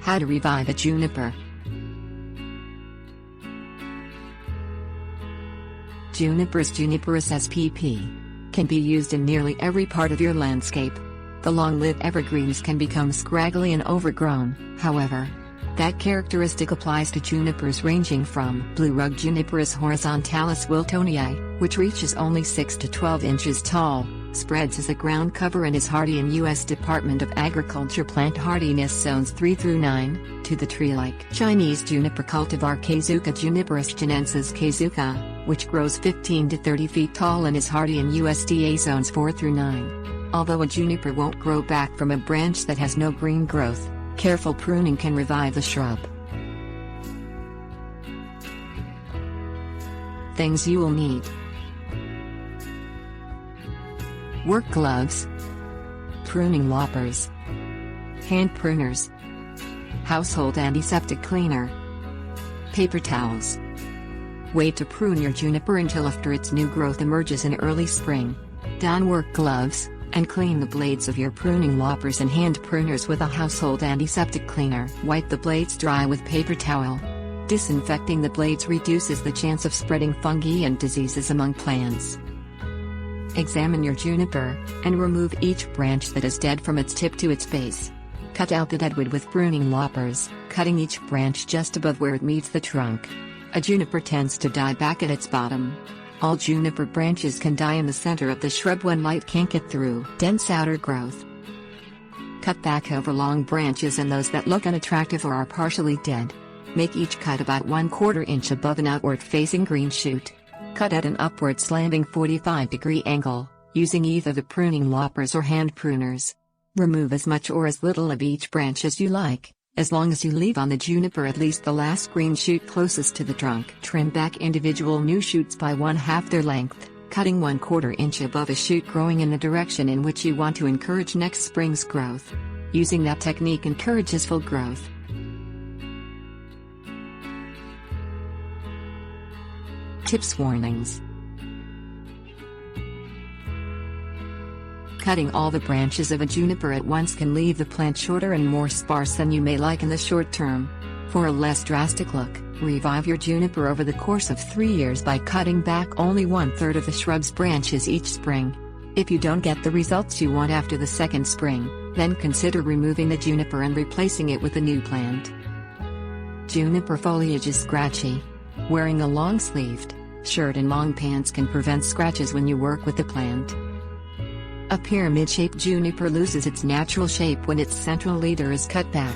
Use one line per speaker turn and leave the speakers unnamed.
How to revive a juniper. Junipers Juniperus spp. Can be used in nearly every part of your landscape. The long-lived evergreens can become scraggly and overgrown, however. That characteristic applies to junipers ranging from blue rug Juniperus horizontalis Wiltonii, which reaches only 6 to 12 inches tall, spreads as a ground cover and is hardy in U.S. Department of Agriculture plant hardiness zones 3 through 9, to the tree-like Chinese juniper cultivar Kazuka Juniperus chinensis Kazuka, which grows 15 to 30 feet tall and is hardy in USDA zones 4 through 9. Although a juniper won't grow back from a branch that has no green growth, careful pruning can revive the shrub. Things you will need: work gloves, pruning loppers, hand pruners, household antiseptic cleaner, paper towels. Wait to prune your juniper until after its new growth emerges in early spring. Don work gloves, and clean the blades of your pruning loppers and hand pruners with a household antiseptic cleaner. Wipe the blades dry with paper towel. Disinfecting the blades reduces the chance of spreading fungi and diseases among plants. Examine your juniper, and remove each branch that is dead from its tip to its base. Cut out the deadwood with pruning loppers, cutting each branch just above where it meets the trunk. A juniper tends to die back at its bottom. All juniper branches can die in the center of the shrub when light can't get through dense outer growth. Cut back over long branches and those that look unattractive or are partially dead. Make each cut about 1/4 inch above an outward-facing green shoot. Cut at an upward slanting 45-degree angle, using either the pruning loppers or hand pruners. Remove as much or as little of each branch as you like, as long as you leave on the juniper at least the last green shoot closest to the trunk. Trim back individual new shoots by 1/2 their length, cutting 1/4 inch above a shoot growing in the direction in which you want to encourage next spring's growth. Using that technique encourages full growth. Tips warnings. Cutting all the branches of a juniper at once can leave the plant shorter and more sparse than you may like in the short term. For a less drastic look, revive your juniper over the course of 3 years by cutting back only 1/3 of the shrub's branches each spring. If you don't get the results you want after the second spring, then consider removing the juniper and replacing it with a new plant. Juniper foliage is scratchy. Wearing a long-sleeved shirt and long pants can prevent scratches when you work with the plant. A pyramid-shaped juniper loses its natural shape when its central leader is cut back.